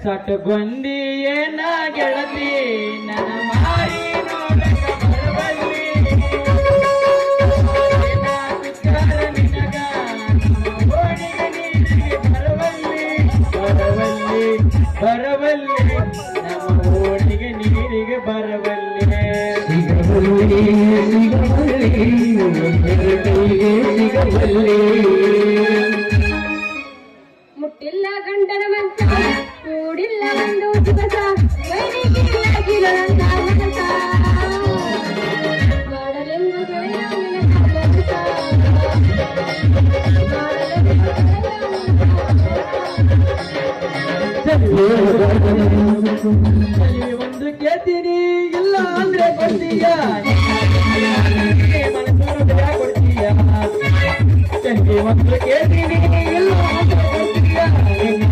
ಸಟಗೊಂದಿ ಏನ ಗೆಳತಿ ನನ್ನ ಮಾರಿ ನೋಡಕ ಬರಬಲ್ಲಿ ನಿನಗ ಓಣಿಗೆ ನೀರಿಗೆ ಬರಬಲ್ಲಿ ನಮ್ಮ ಓಣಿಗೆ ನೀರಿಗೆ ಬರಬಲ್ಲಿ ಮುಟ್ಟಿಲ್ಲ ಗಂಡನ ಮಂಚ ಕೂಡಿಲ್ಲ ಒಂದು ದಿವಸ ವೈರಿಗಿಲ್ಲ ಮನಸ ಮಾಡಲೆಂದು ಗೆಳೆಯ ಒಂದು ಕೇಳ್ತೀನಿ ಇಲ್ಲ ಅಂದ್ರೆ ಕೊಡ್ತೀಯ ಕೊಡ್ತೀಯ ಒಂದು ಕೇಳ್ತೀನಿ ಇಲ್ಲ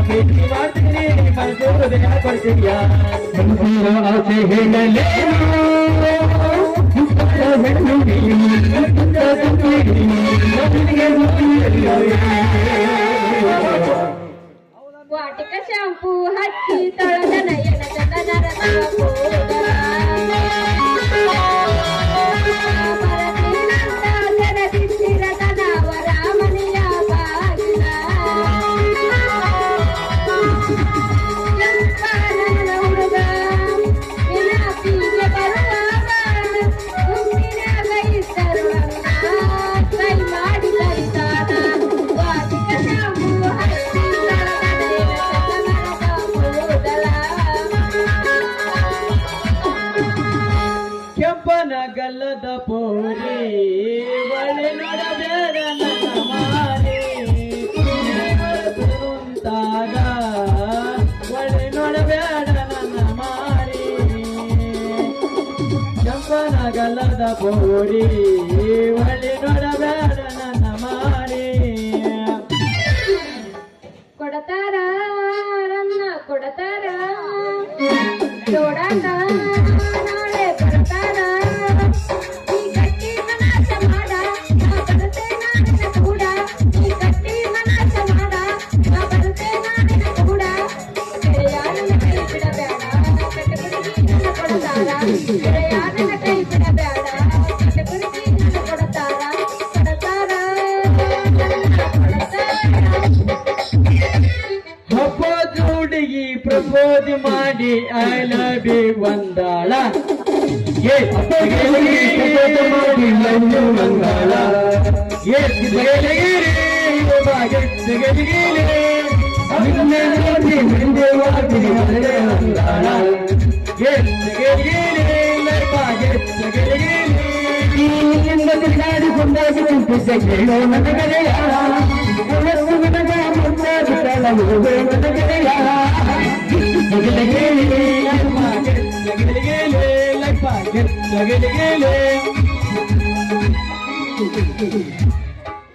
ಭೇಟಿ ಮಾಡ್ತೀನಿ ಮನಸ್ಸು ಹೃದಯ ಕೊಡ್ತೀಯ ಆಸೆ ವಾಟಿಕ ಶಾಂಪೂ ಹಚ್ಚಿ ತೊಳೆದ ನಯನ ಚಂದನರ ಗಲ್ಲದ ಪೋರಿ ಒಳ್ಳೆ ನೋಡಬೇಡ ನನ್ನ ಮಾರಿ ಕುಂತಾಗ ಒಳ್ಳೆ ನೋಡಬೇಡ ನನ್ನ ಮಾರಿ ಕೆಂಪನ ಗಲ್ಲದ ಪೋರಿ ಒಳ್ಳೆ ನೋಡಬೇಡ ನನ್ನ ಮಾರಿ ಕೊಡತಾರ ರನ್ನ ಕೊಡತಾರ ನೋಡಣ್ಣ ನಾಳೆ ಬರ್ತಾರ ಈ ಗಟ್ಟಿ ಮನಸ ಮಾಡ ನಾ ಬರುತ್ತೆ ನಾನಿನ ಕೂಡ ಈ ಗಟ್ಟಿ ಮನಸ ಮಾಡ ನಾ ಬರುತ್ತೆ ನಾನಿನ ಕೂಡ ಗೆಳೆಯಾರನ ಕೈ ಬಿಡಬೇಡ ಕಟ್ಟಗುಡಿಗೆ ನನ್ನ ಕೊಡತಾರ ಗೆಳೆಯಾರನ ಕೈ ಬಿಡಬೇಡ ಕಟ್ಟಗುಡಿಗೆ ನನ್ನ ಕೊಡತಾರ ಕೊಡತಾರ ಹಬ್ಬ ಹುಡುಗಿ ಪ್ರಪೋಸ್ ಮಾಡಿ ಐ ಲವ್ ಯು ಒಂದಾಳ ಮಂಗಾಳ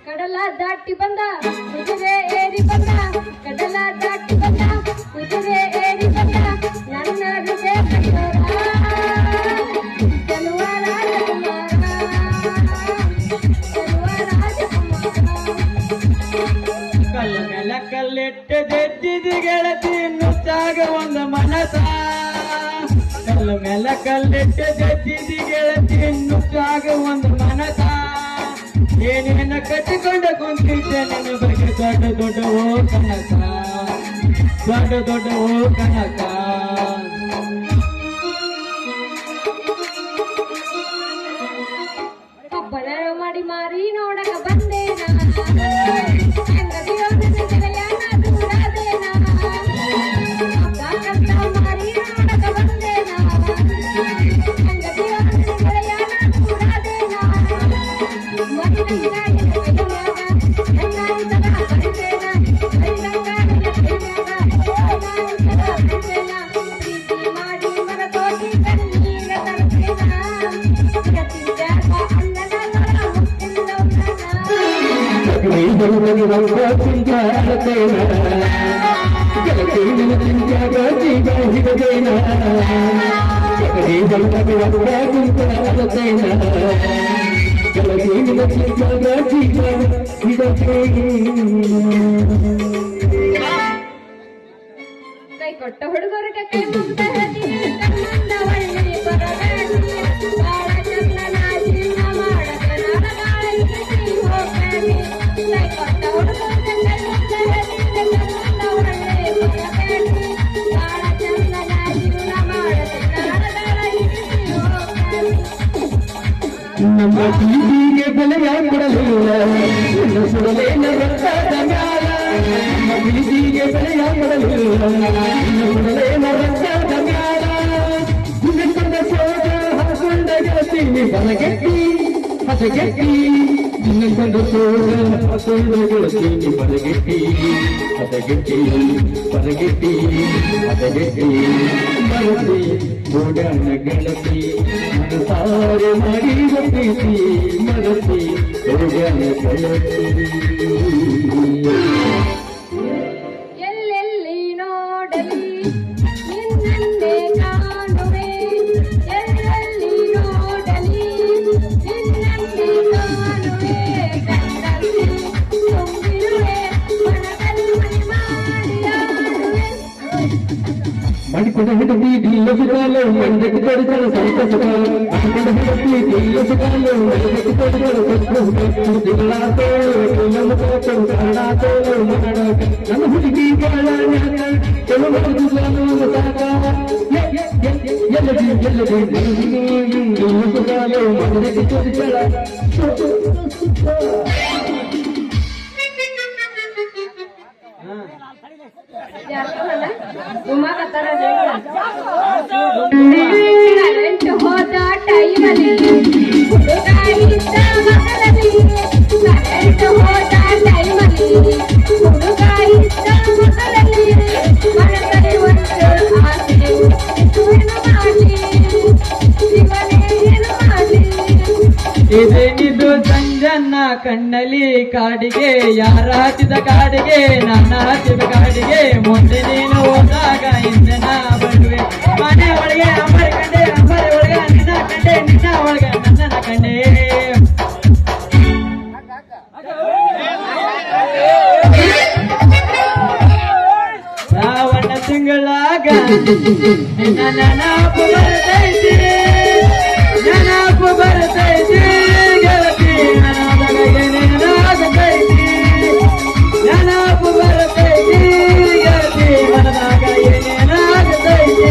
ಕಡಲ ದಾಟಿ ಬಂದ ಕುದುರೆ ಏರಿ ಬಂದ ಕಡಲ ದಾಟಿ ಬಂದ ಕುದುರೆ ಏರಿ ಬಂದ ನನ್ನ ಹೃದಯ ಚೆಲುವ ರಾಜಕುಮಾರ ಕಲ್ಲ ಮೇಲೆ ಕಲ್ಲಿಟ್ಟು ಜಜ್ಜಿದ ಗೆಳತಿ ನುಚ್ಚಾಗ ಒಂದು ಮನಸ ಕಲ್ಲ ಮೇಲೆ ಕಲ್ಲಿಟ್ಟು ಜಜ್ಜಿದ ಗೆಳತಿ ನುಚ್ಚಾಗ ಒಂದು ಮನಸ ಏನೇನ ಕಟ್ಟಿಕೊಂಡ ಕುಂತಿದ್ದೆ ನನ್ನ ಬಗ್ಗೆ ದೊಡ್ಡ ದೊಡ್ಡ ಓ ಕನಕ ದೊಡ್ಡ ದೊಡ್ಡ ಓ ಕನಕ ಹಬ್ಬನ ಮಾಡಿ ಮಾರಿ ನೋಡಕ ಬಂದೇನ ಹೆಂಗದಿಯೋ ನನ್ನ ಗೆಳೆಯ ನಾ ದೂರಾದೇನ ಹಬ್ಬ ಕಷ್ಟ ಮಾರಿ ನೋಡಕ ಬಂದೇನ ಹೆಂಗದಿಯೋ ನನ್ನ ಗೆಳೆಯ ನಾ ದೂರಾದೇನ ಮಾಡಿ ಮರ ತೋಟಿ ಕಣ್ಣೀರ ತರ್ತೇನ ಕೈ ಕೈ ಕೊಟ್ಟ ಹುಡುಗರಿಗೆ ಕೈ ಮುಗ್ದ ಹೇಳ್ತೀನಿ ಕಣ್ಣಂದ ಒಳ್ಳೆ ಬರಬೇಡಿ ಬಾಳ ಚಂದನ ಜೀವನ ಮಾಡದೆ ನಾಡಗಾಳ ಇರಿಸಿ ಹೋಗ್ಬೇಡಿ ಕೈ ಕೊಟ್ಟ ಹುಡುಗರಿಗೆ ಕೈ ಮುಗ್ದ ಹೇಳ್ತೀನಿ ಕಣ್ಣಂದ ಒಳ್ಳೆ ಬರಬೇಡಿ ಬಾಳ ಚಂದನ ಜೀವನ ಮಾಡದೆ ನಾಡಗಾಳ ಇರಿಸಿ ಹೋಗ್ಬೇಡಿ ನಮ್ಮ ಪ್ರೀತಿಗೆ ಬೆಲೆಯ ಕೊಡಲಿಲ್ಲ ಇನ್ನು ಸುಡಲೇನ ರಕ್ತದ ಮ್ಯಾಲ ನಮ್ಮ ಪ್ರೀತಿಗೆ ಬೆಲೆಯ ಕೊಡಲಿಲ್ಲ ಇನ್ನು ಸುಡಲೇನ ರಕ್ತದ ಮ್ಯಾಲ ಕುಣಿಕೊಂಡ ಸೋದ ಹಾಕೊಂಡ ಗೆಳತೀನಿ ಬಲಗೆಟ್ಟಿ ಹಸಗೆಟ್ಟಿ ಇನ್ನೊಂದ ಸೋದ ಹಾಕೊಂಡ ಗೆಳತೀನಿ ಬಲಗೆಟ್ಟಿ ಹಸಗೆಟ್ಟಿ ಬಲಗೆಟ್ಟಿ ಹಸಗೆಟ್ಟಿ ಮರತಿ ಓಡಾಣ ಗೆಳತಿ ಸಾರೆ ಮಾಡಿ ಪ್ರೀತಿ ಮರತಿ ಓಡಾಣ ಗೆಳತಿ ಎಲ್ಲೆಲ್ಲಿ ನೋಡಲಿ ನಿನ್ನನ್ನೇ ಕಾಣುವೆ ಎಲ್ಲೆಲ್ಲಿ ನೋಡಲಿ ನಿನ್ನನ್ನೇ ಕಾಣುವೆ ಕಣ್ಣಲ್ಲಿ ತುಂಬಿರುವೆ ಮನದಲ್ಲಿ ಮಾಡಿಯಾಡುವೆ ಮಾಡಿಕೊಂಡ ಹಿಡಿದು ದಿಲ್ಲ ಸುಗಾಲು ಮಂದಕ್ಕೆ ತೊಡಿಸಲು ಸಂತಸಗಳು ಮಾಡಿಕೊಂಡ ಹಿಡಿದು ದಿಲ್ಲ ಸುಗಾಲು ಮಂದಕ್ಕೆ ತೊಡಿಸಲು ಸಂತಸಗಳು ದಿಲ್ಲಾತೋಳು ನಮ್ಮ ತೋಟರು ಕನ್ನಡಾತೋಳು ಮಾಡಕ ನನ್ನ ಹುಡುಗಿಗಳ ಕೆಲವು ಸಾಕ ಎಲ್ಲದಿ ದಿಲ್ಲ ಸುಗಾಲು ಮಂದಕ್ಕೆ ತೊಡಿಸಲ ಕರೆಂಟ್ ಹೋದ ಟೈಮಲ್ಲಿ ಹುಡುಗ ಇದ್ದ ಮಗಲಲ್ಲಿ ಕರೆಂಟ್ ಹೋದ ಟೈಮಲ್ಲಿ ಹುಡುಗ ಇದ್ದ ಮಗಲಲ್ಲಿ ಮನದಲ್ಲಿ ಒಂದು ಆಸೆ ಏನು ಮಾಡಲಿ ಶಿವನೇ ಏನು ಮಾಡಲಿ ಇದೇನಿದು ಸಂಜನ್ನ ಕಣ್ಣಲ್ಲಿ ಕಾಡಿಗೆ ಯಾರ ಹಚ್ಚಿದ ಕಾಡಿಗೆ ನನ್ನ ಹಚ್ಚಿದ ಕಾಡಿಗೆ ಮುಂದೆ ನೀನು ಹೋದಾಗ ಹಿಂದೆ ನಾ ಬರುವೆ ಮನೆ ಒಳಗೆ ಅಂಬರಿ ಕಂಡೆ ಅಂಬರಿ ಒಳಗೆ ನಿನ್ನ ಕಂಡೆ ನಿನ್ನ ಒಳಗೆ ನನ್ನನ ಕಂಡೆ ಶ್ರಾವಣ ತಿಂಗಳಾಗ ನಿನ್ನ ನೆನಪು ಬರ್ತೈತಿ ನೆನಪು ಬರ್ತೈತಿ ಗೆಳತಿ ನನದಾಗ ಏನೇನಾಗತೈತಿ ನೆನಪು ಬರ್ತೈತಿ ಗೆಳತಿ ನನದಾಗ ಏನೇನಾಗತೈತಿ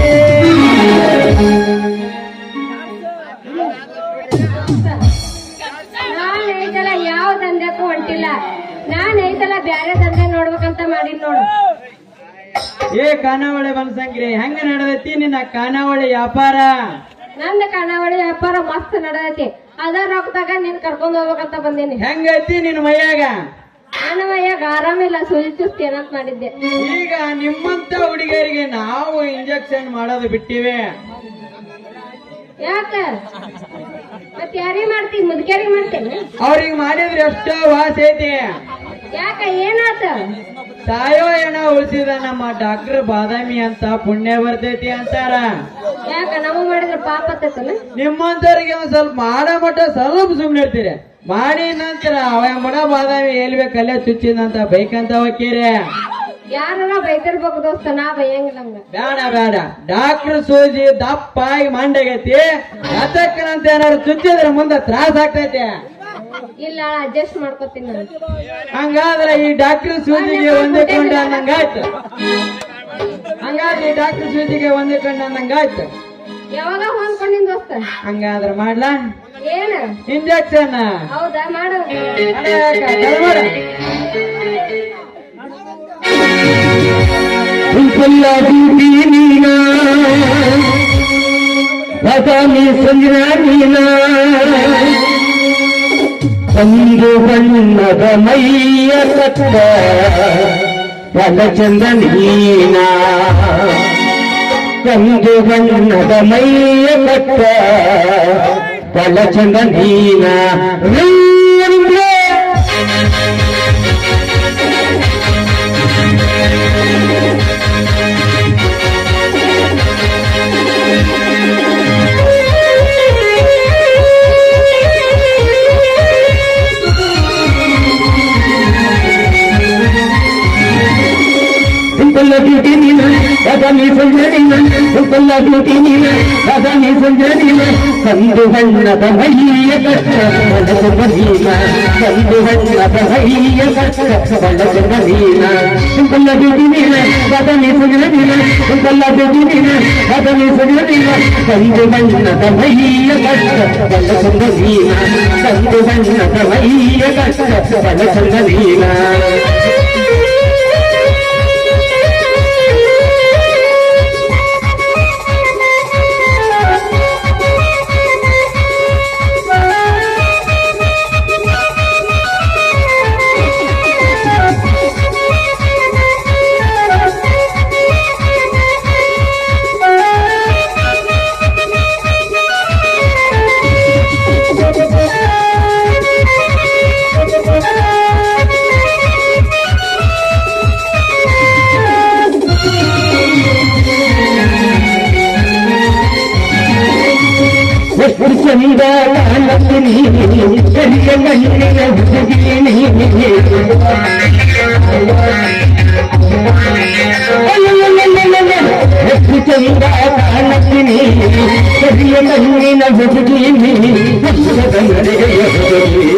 ನಾನ್ ಐತಲ್ಲ ಯಾವ ದಂಧೆಕ್ಕೂ ಹೊಂಟಿಲ್ಲ ನಾನ್ ಐತಲ್ಲ ಬ್ಯಾರೆ ದಂಧೆ ನೋಡ್ಬೇಕಂತ ಮಾಡಿದ್ ನೋಡು ಏ ಖಾನಾವಳಿ ಬನಸಂಗ್ರಿ ಹೆಂಗ ನಡೆದೈತಿ ನಿನ್ನ ಖಾನಾವಳಿ ವ್ಯಾಪಾರ ನಂದ ಖಾನಾವಳಿ ವ್ಯಾಪಾರ ಮಸ್ತ್ ನಡೆದೈತಿ ಅದ ರೊಕ್ಕದಾಗ ನೀನ್ ಕರ್ಕೊಂಡ್ ಹೋಗ್ಬೇಕಂತ ಬಂದೇನಿ ಹೆಂಗೈತಿ ನಿನ್ನ ಮೈಯಾಗ ನನ್ನ ಮೈಯಾಗ ಆರಾಮಿಲ್ಲ ಸುಲ್ಚುಸ್ತಿ ಏನಂತ ಮಾಡಿದ್ದೆ ಈಗ ನಿಮ್ಮಂತ ಹುಡುಗಿಯರಿಗೆ ನಾವು ಇಂಜೆಕ್ಷನ್ ಮಾಡೋದು ಬಿಟ್ಟಿವೆ ಯಾಕ ಮತ್ ಯಾರಿಗ್ ಮಾಡ್ತೀನಿ ಮುದ್ಕ್ಯಾರಿಗ್ ಮಾಡ್ತೇನೆ ಅವ್ರಿಗೆ ಮಾಡಿದ್ರೆ ಎಷ್ಟೋ ವಾಸ ಐತಿ ಯಾಕ ಏನಾತ ಸಾಯೋ ಎಣ ಉಳಿಸಿದ ನಮ್ಮ ಡಾಕ್ಟರ್ ಬಾದಾಮಿ ಅಂತ ಪುಣ್ಯ ಬರ್ತೈತಿ ಅಂತಾರ ಯಾಕ ನಾವು ಮಾಡಿದ್ರೆ ಪಾಪ ಆತೈತಲ್ಲ ನಿಮ್ಮಂತವ್ರಿಗೆ ಒಂದ್ ಸ್ವಲ್ಪ ಮಾಡೋ ಮಟ್ಟ ಸ್ವಲ್ಪ ಸುಮ್ನೆ ಇರ್ತೀರಿ ಮಾಡಿ ನಂತರ ಅವ ಮಡ ಬಾದಾಮಿ ಎಲ್ಬೇಕಲ್ಲೇ ಚುಚ್ಚಿದಂತ ಬೈಕಂತ ಹೋಗ್ತೀರಿ ಯಾರ ಬೈತಿರ್ಬೇಕು ದೋಸ್ತ ನಾ ಬೈಯಂಗಿಲ್ಲ ಹಂಗ ಬೇಡ ಬೇಡ ಡಾಕ್ಟರ್ ಸೂಜಿ ದಪ್ಪಾಗಿ ಮಂಡಗೈತಿ ಅದಕ್ಕಂತ ಏನಾದ್ರು ಚುಚ್ಚಿದ್ರೆ ಮುಂದೆ ತ್ರಾಸ ಆಗ್ತೈತಿ ಇಲ್ಲ ಅಡ್ಜಸ್ಟ್ ಮಾಡ್ಕೊತೀನಿ ನಾನು ಹಂಗಾದ್ರೆ ಈ ಡಾಕ್ಟರ್ ಸೂಜಿಗೆ ಹೊಂದಿಕೊಂಡು ಅನ್ನಂಗಾಯ್ತು ಹಂಗಾದ್ರೆ ಈ ಡಾಕ್ಟರ್ ಸೂಜಿಗೆ ಹೊಂದಿಕೊಂಡು ಅನ್ನಂಗಾಯ್ತು ಯಾವಾಗ ಹೊಂದ್ಕೊಂಡಿನ್ ದೋಸ್ತ ಹಂಗಾದ್ರೆ ಮಾಡ್ಲಾ ಏನ ಇಂಜೆಕ್ಷನ್ ಹೌದಾ ಮಾಡು ಬಾದಾಮಿ ಸಂಜನ ನೀನ ಒಂದು ಬಣ್ಣದ ಮೈಯ ಕಟ್ಟ ಚಂದ ನೀನ ಒಂದು ಬಣ್ಣದ ಮೈಯ ಕಟ್ಟ ಚಂದ ನೀನ ಡ್ಯೂಟಿ ನೀನು ಬದಲಿ ಸಂಜರಿನ ಕೊಲ್ಲ ಡ್ಯೂಟಿ ನೀನು ಬದಲಿ ಸಂಜರಿನ ಕಂದು ಬಣ್ಣದ ಮೈಯ ಕಷ್ಟ ಬಳಸುವ ನೀನ ಕಂದು ಬಣ್ಣದ ಮೈಯ ಕಷ್ಟ ಬಳಸುವ ನೀನ ಕೊಲ್ಲ ಡ್ಯೂಟಿ ನೀನು ಬದಲಿ ಸಂಜರಿನ ಕೊಲ್ಲ ಡ್ಯೂಟಿ ನೀನು ಬದಲಿ ಸಂಜರಿನ ಕಂದು ಬಣ್ಣದ ಮೈಯ ಕಷ್ಟ ಬಳಸುವ ನೀನ ಕಂದು ಬಣ್ಣದ ಮೈಯ ಕಷ್ಟ ಬಳಸುವ ನೀನ ಚಂದ ಕಾಣತೀನಿ ಕಲಿಯ ಮಣ್ಣಿನ ಹುಡುಗಿನಿ ಎಷ್ಟು ಚಂದ ಕಾಣತೀನಿ ಕಲಿಯ ಮಣ್ಣಿನ ಹುಡುಗಿನಿ ಹಂಸದ ನಡೆಗೆಯ ಹುಡುಗಿ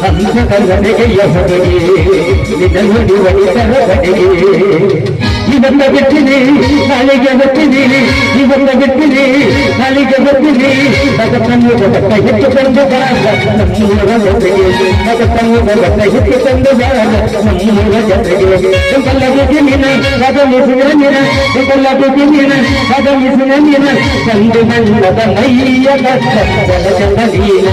ಹಂಸದ ನಡೆಗೆಯ ಹುಡುಗಿ ನಿನ್ನ ವೈತರ ಬಗೆಗೆ ಇವನ್ನ ಬಿಟ್ಟಿನಿ ನಾಳೆಗೆ ಬರ್ತೀನಿ ಇವನ್ನ ಬಿಟ್ಟಿನಿ ನಾಳೆಗೆ ಬರ್ತೀನಿ ಮಗತನ್ನು ಬಟ್ಟ ಎತ್ತುಕೊಂಡು ಬಾರ ನಮ್ಮೂರ ಜೊತೆಗೆ ಮಗತನ್ನು ಬಟ್ಟ ಎತ್ತುಕೊಂಡು ಬಾರ ನಮ್ಮೂರ ಜೊತೆಗೆ ಕಲ್ಲ ಬಿಟ್ಟಿನ ಬದಲಿಸುವ ನೀನ ಕಲ್ಲ ಬಿಟ್ಟಿನ ಬದಲಿಸುವ ನೀನ ಕಂದು ಬಣ್ಣದ ಮೈಯ ಕಷ್ಟ ಬಲಚಂದ ನೀನ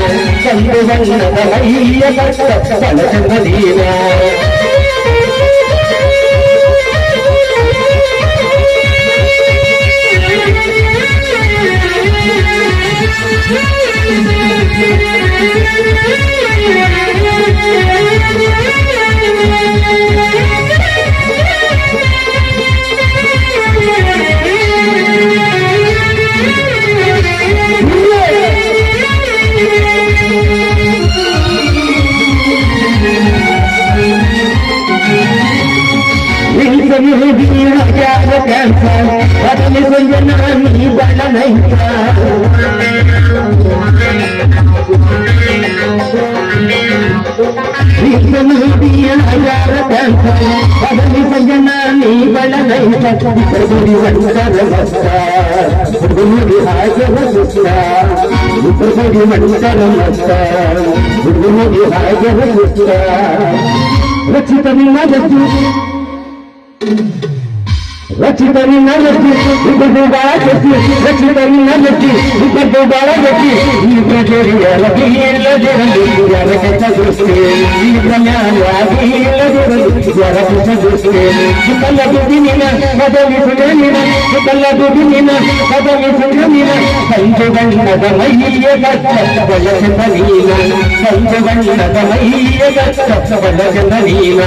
ಕಂದು ಬಣ್ಣದ ಮೈಯ ಕಷ್ಟ ಬಲಚಂದ ನೀನ ರಚಿತರಿ ನಲಸಿ ಇಬ್ಬರು ಬಾಳ ಗತಿ ರಚಿತರಿ ನಲಸಿ ಇಬ್ಬರು ಬಾಳ ಗತಿ ಈ ಪ್ರಜೆಯಾಗಿ ಇಲ್ಲದಿರಲಿ ಯಾರಕ್ಕೆ ದೃಷ್ಟಿ ಈ ಪ್ರಮ್ಯಾಗಿ ಇಲ್ಲದಿರಲಿ ಯಾರಕ್ಕೆ ದೃಷ್ಟಿ ಕಲ್ಲ ದುಡಿನಿನ ಬದಲಿಸುವ ನೀನ ಕಲ್ಲ ದುಡಿನಿನ ಬದಲಿಸುವ ನೀನ ಸಂಜೆ ಬಣ್ಣದ ಮೈಯ ಕಷ್ಟ ಬಳಸಿದ ನೀನ ಸಂಜೆ ಬಣ್ಣದ ಮೈಯ ಕಷ್ಟ ಬಳಸಿದ ನೀನ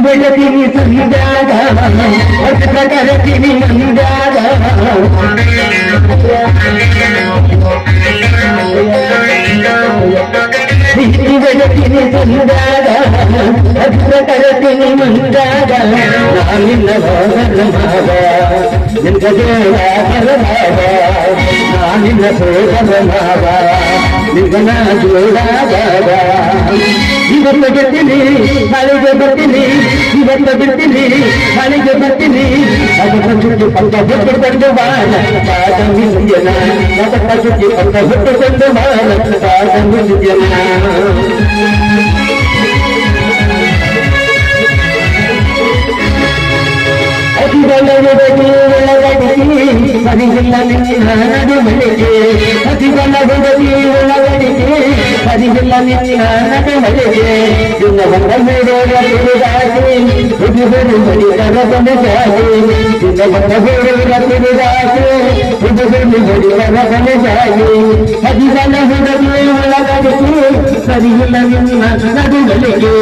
ಬೆಳಕಿನಿ ಸಂಜಾಗ ಕರಕಿನಿ ಮಂಜಾಗ ಬೆಳಕಿನಿ ಸಂಜಾಗ ಕರಕಿನಿ ಮಂಜಾಗ ನಾನಿನ್ನ ಭಾಗ ನಿನ್ನ ದೇವ ನಾನಿನ್ನ ಸೋದರ ಭಾಗ ನಿನ್ನ ಜೋಡಾಗ ಇವತ್ತು ಬಿಡ್ತೀನಿ ನಾಳೆಗೆ ಬರ್ತೀನಿ ಇವತ್ತು ಬಿಡ್ತೀನಿ ನಾಳೆಗೆ ಬರ್ತೀನಿ ಅದಕ್ಕೆ ಪಕ್ಕ ಬಿಟ್ಟುಕೊಂಡು ಬಾಳ ಕಾದಂಬಿ ಜನ ಅದಕ್ಕೆ ಪಕ್ಕ ಬಿಟ್ಟುಕೊಂಡು ಬಾಳ ಕಾದಂಬಿ ಜನ ಹರಿಗಿಲ್ಲ ನಿನ್ನ ನಡು ಮನೆಗೆ ಅತಿಬಲ ಹುಡುಗಿ ಒಳಗಡಿಗೆ ಹರಿಗಿಲ್ಲ ನಿನ್ನ ನಟನೆಗೆ ನಿನ್ನ ಬಂದ ಬೇಡೋಗ ತಿರುಗಾಸಿ ಹುಡುಗರು ಬಡಿತರ ಬಂದಾಗಿ ನಿನ್ನ ಬಂದ ಬೇಡೋಗ ತಿರುಗಾಸಿ ಹುಡುಗರು ಬಡಿತರ ಬಂದಾಗಿ ಹದಿಗಲ ಹುಡುಗಿ ಒಳಗಡಿಸಿ ಸರಿಯಿಲ್ಲ ನಿನ್ನ ನಡುಗಳಿಗೆ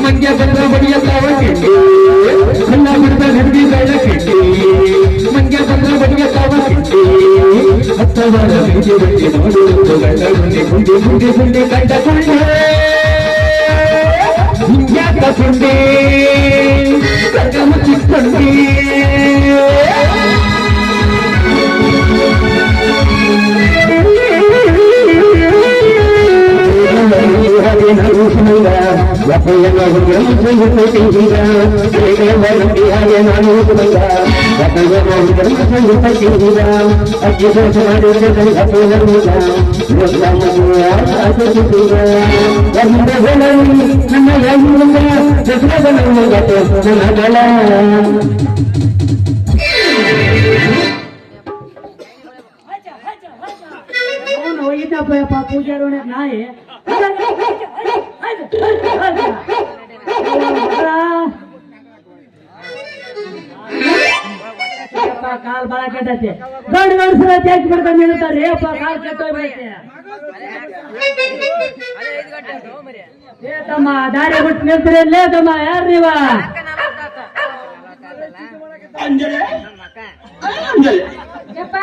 ಮಂಡ್ಯ ಬಂದ ಬಡಿಯ ತಾವ ಕೆಟ್ಟಿ ಅನ್ನ ಬಿಡ್ದ ಹಡ್ಡಿ ಬೇಡ ಕೆಟ್ಟಿ ಮಂಡ್ಯ ಬಂದ ಬಡಿಯ ತಾವ ಕೆಟ್ಟಿ ಹತ್ತವರ ಬೀದಿ ಬಡ್ಡಿ ನೋಡು ಗಂಡ ಗುಂಡಿ ಗುಂಡಿ ಗುಂಡಿ ಗಂಡ ಗುಂಡಿ ಹಿಂಗ್ಯಾಕ ಸುಂಡಿ ಗಂಡ ಮುಚ್ಚಿಕೊಂಡಿ ಹೋಗಿದ್ದಪ್ಪ ಪೂಜಾರೋಣ ನಾಯಿ ಕಾಲ್ ಬಾಳ ಕೆಟ್ಟೈತಿ ಗಂಡ ಗಂಡಸರ ತ್ಯಾಗಿ ಮಾಡ್ಕೊಂಡು ನಿಲ್ತಾರೆ ಅಪ್ಪ ಕಾಲ್ ಕೆಟ್ಟೋಗ್ಬೈತೆ ಏ ತಮ್ಮ ದಾರಿ ಬಿಟ್ಟು ನಿಲ್ತೀರಲ್ಲೇ ತಮ್ಮ ಯಾರು ನೀವ ಯಪ್ಪ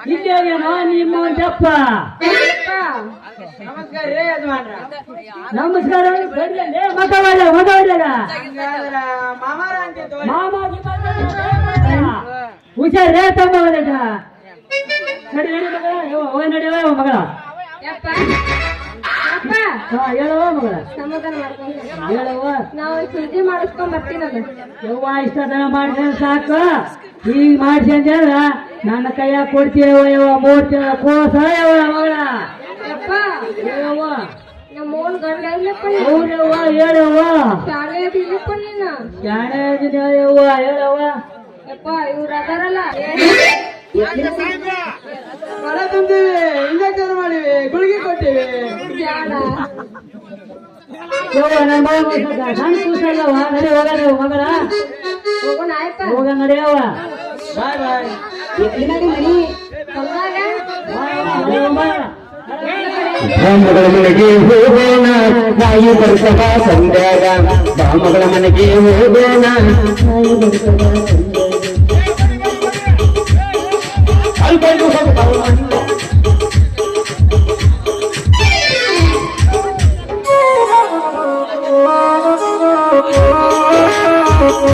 ಇಲ್ಲೇನೋ ನಿಮ್ಮ ಜಪ್ಪ ಯಪ್ಪ ನಮಸ್ಕಾರ ಮಗವಾಡ ಹುಷಾರೇ ತಮ್ಮ ನಡೆಯವ ಮಗಳ ಯಪ್ಪ ಯಪ್ಪ ಹೇಳವ ಮಗಳ ಸಮಾಧಾನ ಮಾಡ್ಕೊಂಡು ಹೇಳವ ನಾವು ಸುದ್ದಿ ಮಾಡಿಸ್ಕೊಂಡ್ ಬರ್ತೀನಲ್ಲ ಯವ್ವ ಇಷ್ಟ ದನ ಮಾಡಿದ್ರೆ ಸಾಕು ಈಗ ಮಾಡಿಸಿ ಅಂದ್ರ ನನ್ನ ಕೈಯಾಗ ಕೊಡ್ತೀಯವ ಯವ್ವ ಮೂಡ್ತೀವ ಕೋಸ ಯವ್ವ ಮಗಳ ಯಪ್ಪ ಹೇಳವ್ವ ನಮ್ಮ ಓನ್ ಗಂಡ ಇಲ್ಲಪ್ಪ ಹೌದವ್ವ ಹೇಳವ್ವ ಶಾಲೆ ಇಲ್ಲಪ್ಪ ನೀನು ಶಾಣೆ ಇದೀನಿ ಯವ್ವ ಹೇಳವ್ವ ಯಪ್ಪ ಇವ್ರು ಅದಾರಲ್ಲ ಮಳೆ ತಂದಿವಿ ಇಂಜೆಕ್ಷನ್ ಮಾಡಿವಿ ಗುಳಿಗೆ ಕೊಟ್ಟಿವಿ ಜಾಡ ಯವ್ವ ನನ್ನ ಮಗ ಸಣ್ಣ ಕೂಸಲ್ಲವ ನಡಿ ಹೋಗ ಮಗಳ ಹೋಗೋಣ ಆಯ್ತಾ ಹೋಗ ನಡೆಯವ್ವ ಬಾಯ್ ಬಾಯ್ ಕಲ್ಲಾಗ ಮಗಳ ಮನೆಗೆ ಹೋಗೋಣ ತಾಯಿ ಬರ್ತವ ಸಂಧ್ಯಾಗ ಮಗಳ ಮನೆಗೆ ಹೋಗೋಣ ತಾಯಿ ಬರ್ತವ ಸಂಧ್ಯಾಗ